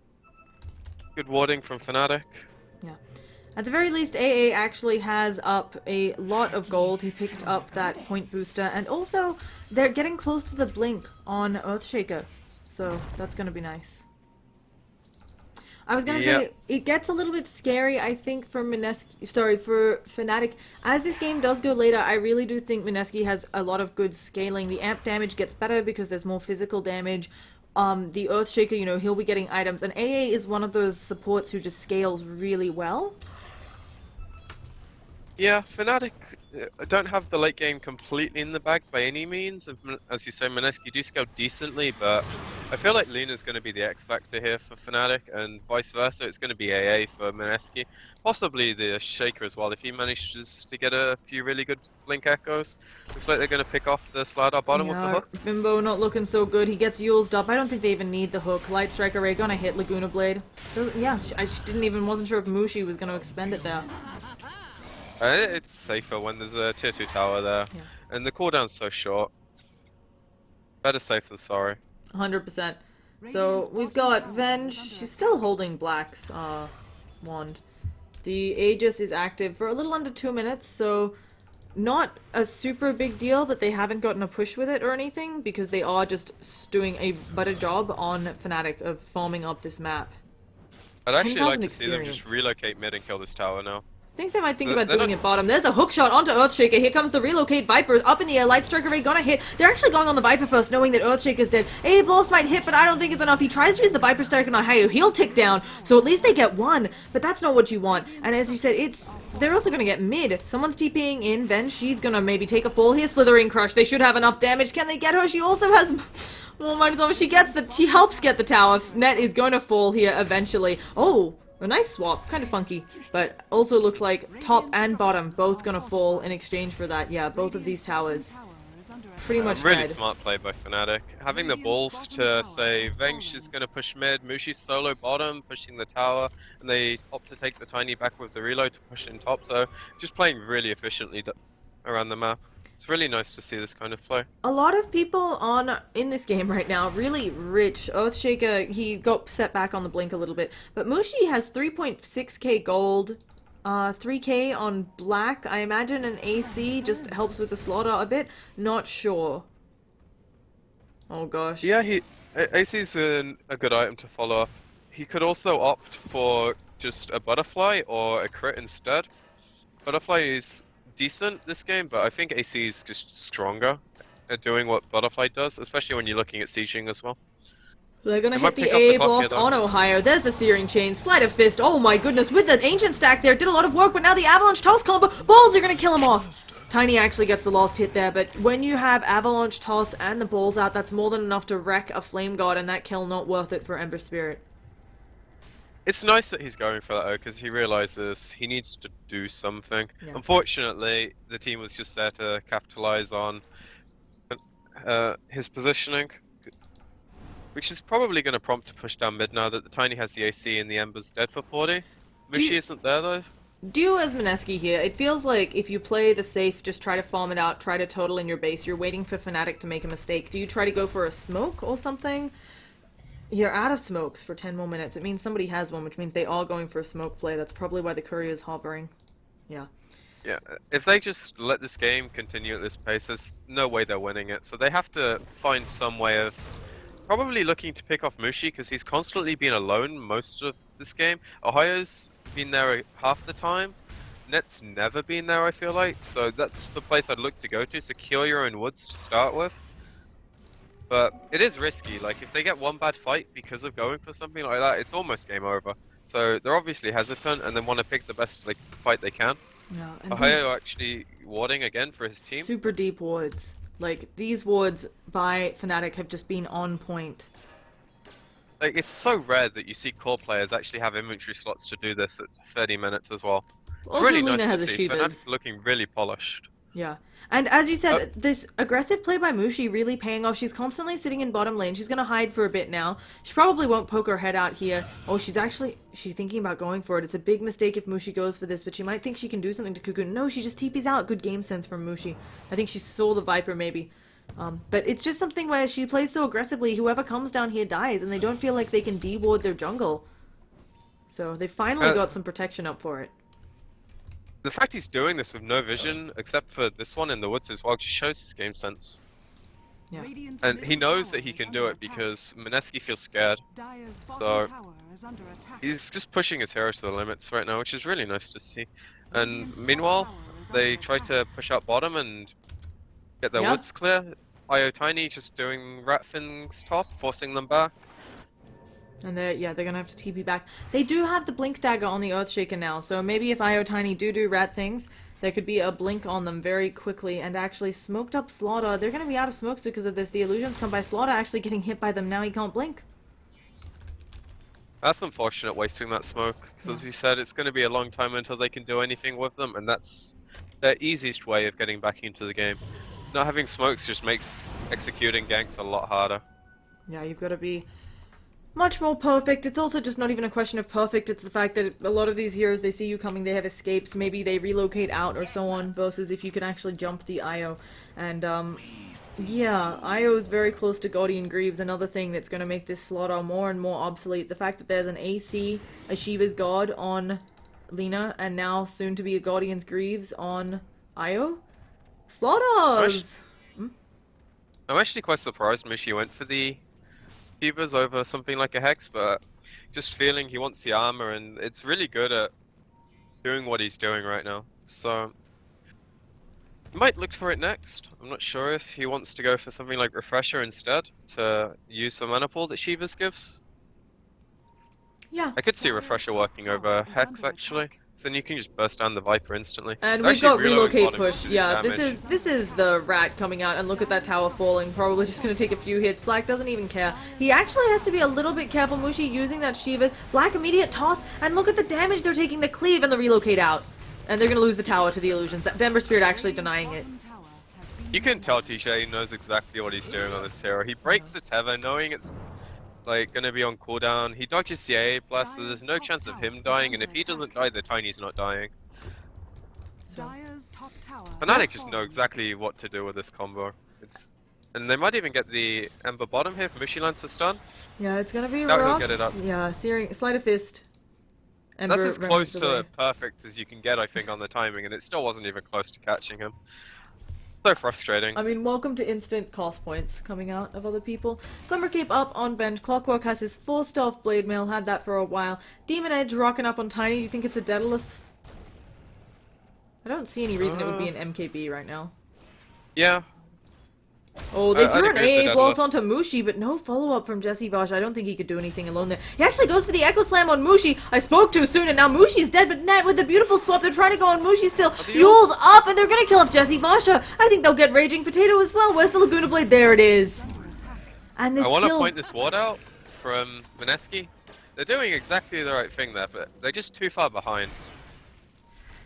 good warding from Fnatic. Yeah. At the very least, AA actually has up a lot of gold. He picked up that point booster, and also they're getting close to the blink on Earthshaker, so that's gonna be nice. I was gonna say, it gets a little bit scary, I think, for for Fnatic. As this game does go later, I really do think Mineski has a lot of good scaling. The amp damage gets better because there's more physical damage. The Earthshaker, you know, he'll be getting items. And AA is one of those supports who just scales really well. Yeah, Fnatic don't have the late game completely in the bag by any means. As you say, Mineski do scale decently, but I feel like Luna's going to be the X factor here for Fnatic, and vice versa. It's going to be AA for Mineski, possibly the Shaker as well if he manages to get a few really good Blink Echoes. Looks like they're going to pick off the Slardar bottom with the hook. Bimbo not looking so good. He gets Yulesed up. I don't think they even need the hook. Light Strike Array gonna hit Laguna Blade. Yeah, I wasn't sure if Mushi was gonna expend it there. It's safer when there's a tier 2 tower there, and the cooldown's so short. Better safe than sorry. 100%. So we've got Venge. She's still holding Black's wand. The Aegis is active for a little under 2 minutes, so not a super big deal that they haven't gotten a push with it or anything, because they are just doing a better job on Fnatic of farming up this map. I'd actually like to experience. see them just relocate mid and kill this tower now. I think they might think about doing it bottom. There's a hook shot onto Earthshaker. Here comes the relocate. Viper up in the air. Light Strike Array gonna hit. They're actually going on the Viper first, knowing that Earthshaker's dead. A Blast might hit, but I don't think it's enough. He tries to use the Viper Strike on Hayu. He'll tick down, so at least they get one. But that's not what you want. And as you said, they're also gonna get mid. Someone's TPing in. Venge, she's gonna maybe take a fall here. Slithering Crush. They should have enough damage. Can they get her? She also has... Well, might as well. She helps get the tower. Net is going to fall here eventually. Oh! A nice swap, kind of funky, but also looks like top and bottom both gonna fall in exchange for that. Yeah, both of these towers pretty much Really dead. smart play by Fnatic. Having the balls to say Venge is going to push mid, Mushi's solo bottom, pushing the tower, and they opt to take the Tiny back with the reload to push in top, so just playing really efficiently around the map. It's really nice to see this kind of play. A lot of people in this game right now really rich. Earthshaker, he got set back on the blink a little bit, but Mushi has 3.6k gold, 3k on black. I imagine an AC just helps with the slaughter a bit. Not sure. Oh gosh. Yeah, AC's a good item to follow up. He could also opt for just a butterfly or a crit instead. Butterfly is decent this game, but I think AC is just stronger at doing what Butterfly does, especially when you're looking at sieging as well. They're gonna It hit might the pick up the A clock blast here, though. on Ohio. There's the Searing Chain. Sleight of Fist. Oh my goodness. With the Ancient stack there. Did a lot of work, but now the Avalanche Toss combo. Balls are gonna kill him off. Tiny actually gets the last hit there, but when you have Avalanche Toss and the balls out, that's more than enough to wreck a Flame God, and that kill not worth it for Ember Spirit. It's nice that he's going for that, because he realizes he needs to do something. Yeah. Unfortunately, the team was just there to capitalize on his positioning, which is probably going to prompt to push down mid now that the Tiny has the AC and the Ember's dead for 40. Mushi isn't there though. Do you as Mineski here, it feels like if you play the safe, just try to farm it out, try to total in your base, you're waiting for Fnatic to make a mistake. Do you try to go for a smoke or something? You're out of smokes for 10 more minutes. It means somebody has one, which means they are going for a smoke play. That's probably why the courier's hovering. Yeah. Yeah, if they just let this game continue at this pace, there's no way they're winning it. So they have to find some way of probably looking to pick off Mushi because he's constantly been alone most of this game. Ohio's been there half the time. Net's never been there, I feel like. So that's the place I'd look to go to. Secure your own woods to start with. But it is risky. Like, if they get one bad fight because of going for something like that, it's almost game over. So they're obviously hesitant and then want to pick the best fight they can. Yeah. And Ohio actually warding again for his team. super deep wards. Like, these wards by Fnatic have just been on point. Like, it's so rare that you see core players actually have inventory slots to do this at 30 minutes as well. It's Also, really Luna nice has to a see. Shivas. Fnatic looking really polished. Yeah. And as you said, this aggressive play by Mushi really paying off. She's constantly sitting in bottom lane. She's going to hide for a bit now. She probably won't poke her head out here. Oh, she's thinking about going for it. It's a big mistake if Mushi goes for this, but she might think she can do something to Cocoon. No, she just TP's out. Good game sense from Mushi. I think she saw the Viper maybe. But it's just something where she plays so aggressively, whoever comes down here dies, and they don't feel like they can de-ward their jungle. So they finally got some protection up for it. The fact he's doing this with no vision, except for this one in the woods as well, just shows his game sense. Yeah. Radiant's And he middle knows tower that he is can under do it attack. because Mineski feels scared. Dire's So bottom tower is under attack. he's just pushing his hero to the limits right now, which is really nice to see. And Radiant's top meanwhile, tower is they under try attack. to push up bottom and get their Yeah. woods clear. IO Tiny just doing rat things top, forcing them back. And they're gonna have to TP back. They do have the Blink Dagger on the Earthshaker now, so maybe if IO Tiny do rat things, there could be a blink on them very quickly, and actually smoked up Slaughter. They're gonna be out of smokes because of this. The illusions come by Slaughter actually getting hit by them. Now he can't blink. That's unfortunate, wasting that smoke. Because as you said, it's going to be a long time until they can do anything with them, and that's their easiest way of getting back into the game. Not having smokes just makes executing ganks a lot harder. Yeah, you've got to be much more perfect. It's also just not even a question of perfect. It's the fact that a lot of these heroes, they see you coming, they have escapes, maybe they relocate out or so on, versus if you can actually jump the IO. And, yeah, IO is very close to Guardian Greaves, another thing that's going to make this Slaughter more and more obsolete. The fact that there's an AC, a Shiva's God on Lina, and now soon to be a Guardian's Greaves on IO. Slaughters! I'm actually quite surprised Mushi went for the Shivas over something like a Hex, but just feeling he wants the armor, and it's really good at doing what he's doing right now. So he might look for it next. I'm not sure if he wants to go for something like Refresher instead to use the mana pool that Shivas gives. Yeah. I could see Refresher working over Hex actually, so then you can just burst down the Viper instantly. And They're we've got actually reloading relocate bottom push. to do Yeah, this damage. is the rat coming out, and look at that tower falling. Probably just gonna take a few hits. Black doesn't even care. He actually has to be a little bit careful. Mushi using that Shivas. Black immediate toss, and look at the damage they're taking. The cleave and the relocate out, and they're gonna lose the tower to the illusions. Denver Spirit actually denying it. Bottom tower has been You can tell Tisha knows exactly what he's doing on this hero. He breaks the tether knowing it's like gonna be on cooldown. He dodges the AA blast, so there's no chance of him dying, and if he doesn't die, the Tiny's not dying. Dire's top tower Fnatic has just know fallen. exactly what to do with this combo. And they might even get the Ember bottom here if Mushi lands a stun. Yeah, it's gonna be Now he'll rough. get it up. Yeah, searing, sleight of fist. That's Ember as close runs away. to perfect as you can get, I think, on the timing, and it still wasn't even close to catching him. So frustrating. I mean, welcome to instant cost points coming out of other people. Glimmercape up on bench. Clockwork has his full stealth blade mail, had that for a while. Demon Edge rocking up on Tiny. Do you think it's a Daedalus? I don't see any reason it would be an MKB right now. Yeah, Oh, they I'd threw an agree with the AA blast Daedalus. onto Mushi, but no follow-up from Jesse Vosh. I don't think he could do anything alone there. He actually goes for the Echo Slam on Mushi. I spoke too soon, and now Mushi's dead, but Net with the beautiful swap. They're trying to go on Mushi still. the Yule's up, and they're going to kill off Jesse Vasha. I think they'll get Raging Potato as well. Where's the Laguna Blade? There it is. And this I want to kill... point this ward out from Mineski. They're doing exactly the right thing there, but they're just too far behind.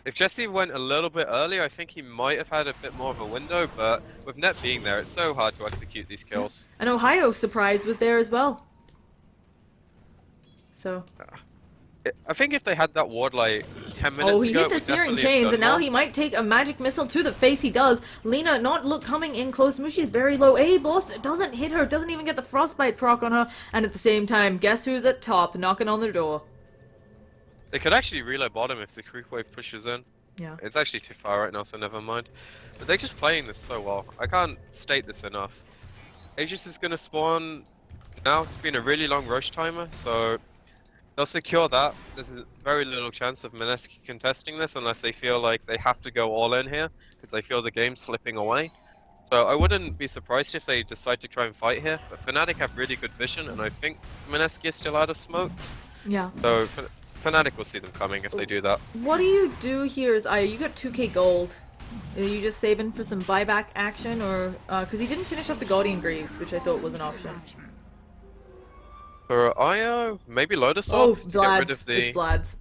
If Jesse went a little bit earlier, I think he might have had a bit more of a window, but with Net being there, it's so hard to execute these kills. And Ohio surprise was there as well. So, I think if they had that ward like 10 minutes Oh, he ago, hit it the would searing definitely have chains, done and now more. he might take a magic missile to the face. He does. Lena coming in close. Mushi's very low. Blast doesn't hit her, doesn't even get the frostbite proc on her. And at the same time, guess who's at top, knocking on their door? They could actually reload bottom if the creep wave pushes in. Yeah. It's actually too far right now, so never mind. But they're just playing this so well. I can't state this enough. Aegis is gonna spawn now. It's been a really long rush timer, so they'll secure that. There's very little chance of Mineski contesting this unless they feel like they have to go all in here because they feel the game's slipping away. So I wouldn't be surprised if they decide to try and fight here. But Fnatic have really good vision, and I think Mineski is still out of smokes. Yeah. So Fnatic will see them coming if they do that. What do you do here is, you got 2k gold. Are you just saving for some buyback action, or because he didn't finish off the Guardian Greaves, which I thought was an option. For IO, maybe Lotus Oh, Orb to get rid Vlad's. of the... It's Vlad's.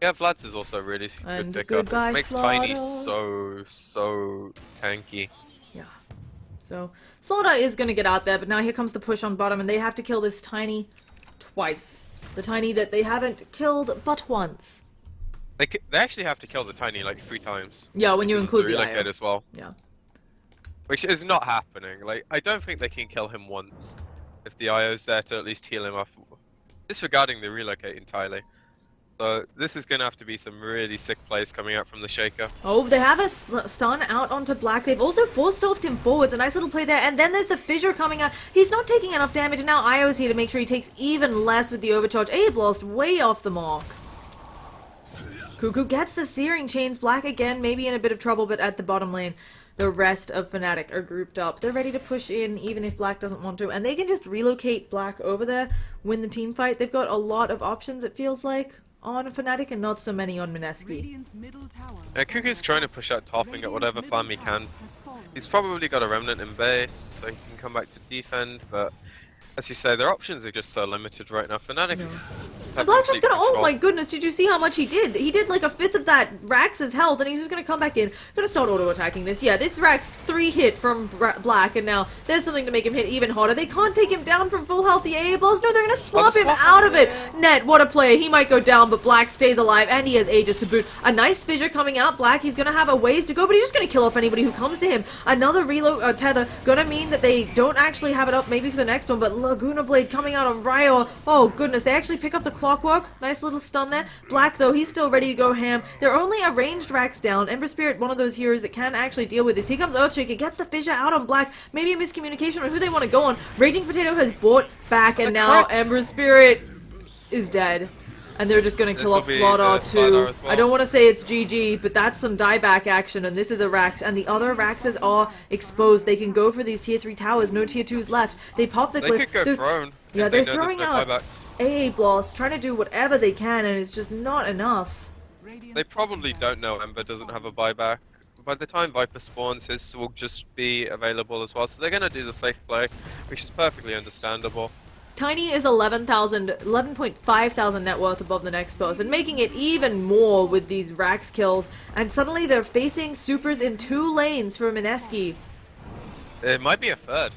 Yeah, Vlad's is also a really And good pickup. goodbye, It makes Tiny Slaughter. so tanky. Yeah. So, Slaughter is going to get out there, but now here comes the push on bottom, and they have to kill this Tiny twice. The Tiny that they haven't killed but once. They actually have to kill the Tiny like 3 times. Yeah, when you Because include of the relocate IO. as well. Yeah. Which is not happening. Like, I don't think they can kill him once if the IO's there to at least heal him up. Disregarding the relocate entirely. So this is gonna have to be some really sick plays coming out from the Shaker. Oh, they have a stun out onto Black. They've also force-stuffed him forwards. A nice little play there. And then there's the fissure coming out. He's not taking enough damage, and now Io's here to make sure he takes even less with the overcharge. Blast way off the mark. Cuckoo gets the searing chains. Black again, maybe in a bit of trouble, but at the bottom lane, the rest of Fnatic are grouped up. They're ready to push in, even if Black doesn't want to. And they can just relocate Black over there, win the team fight. They've got a lot of options, it feels like, on Fnatic, and not so many on Mineski. Radiant's middle tower Yeah, is Cuckoo's under trying to attack. push out top and get Radiant's whatever middle farm he tower can. has fallen. He's probably got a remnant in base, so he can come back to defend, but as you say, their options are just so limited right now. Fnatic have Black's just complete gonna, oh control. my goodness, did you see how much he did? He did like a fifth of that Rax's health, and he's just gonna come back in. Gonna start auto-attacking this. Yeah, this Rax 3 hit from Black, and now there's something to make him hit even harder. They can't take him down from full health. The AA blows. No, they're gonna swap him out of it. Net, what a play. He might go down, but Black stays alive, and he has Aegis to boot. A nice fissure coming out. Black, he's gonna have a ways to go, but he's just gonna kill off anybody who comes to him. Another reload tether, gonna mean that they don't actually have it up maybe for the next one, but Laguna Blade coming out on Ryo. Oh goodness, they actually pick up the clockwork. Nice little stun there. Black, though, he's still ready to go ham. They're only a ranged Rax down. Ember Spirit, one of those heroes that can actually deal with this. Here comes Earthshaker, gets the fissure out on Black. Maybe a miscommunication on who they want to go on. Raging Potato has bought back, and now Ember Spirit is dead. And they're just going to kill off Slaughter too. as well. I don't want to say it's GG, but that's some dieback action, and this is a Rax. And the other Raxes are exposed. They can go for these tier 3 towers. No tier 2s left. They pop the They cliff. could go They're- throne. Yeah, if they they're know throwing there's no out buybacks. AA Blast, trying to do whatever they can, and it's just not enough. Radiant's They probably bottom don't know barracks Ember has doesn't have a fallen. buyback. By the time Viper spawns, his will just be available as well. So they're going to do the safe play, which is perfectly understandable. Tiny is 11.5 thousand net worth above the next person, making it even more with these Rax kills. And suddenly they're facing supers in 2 lanes for Mineski. It might be a third.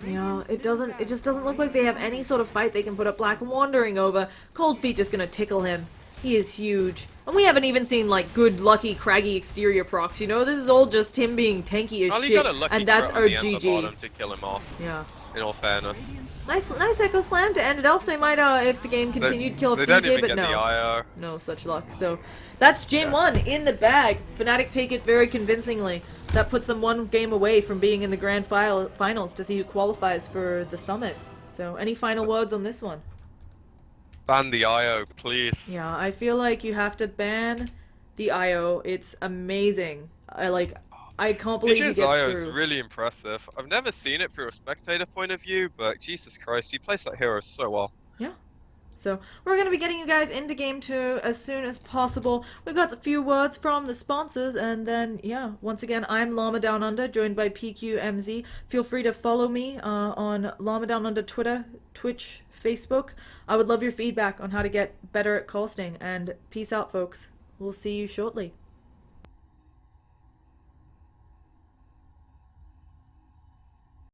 Yeah, it just doesn't look like they have any sort of fight they can put up. Black wandering over. Cold Feet just gonna tickle him. He is huge. And we haven't even seen, like, good, lucky, craggy exterior procs, you know? This is all just him being tanky as Well, he shit. got a lucky And that's crit on our the Ember bottom GG. to kill him off, Yeah. in all fairness. Nice Echo Slam to end it off. They might, if the game continued, kill off They don't DJ, even but get no. the IO. No such luck. So that's game 1 in the bag. Fnatic take it very convincingly. That puts them 1 game away from being in the grand finals to see who qualifies for the summit. So any final words on this one? Ban the IO, please. Yeah, I feel like you have to ban the IO. It's amazing. I can't believe he DJ's gets IO is through. really impressive. I've never seen it through a spectator point of view, but Jesus Christ, he plays that hero so well. Yeah. So we're going to be getting you guys into game 2 as soon as possible. We've got a few words from the sponsors, and then, yeah, once again, I'm Llama Down Under, joined by PQMZ. Feel free to follow me on Llama Down Under Twitter, Twitch, Facebook. I would love your feedback on how to get better at casting, and peace out, folks. We'll see you shortly.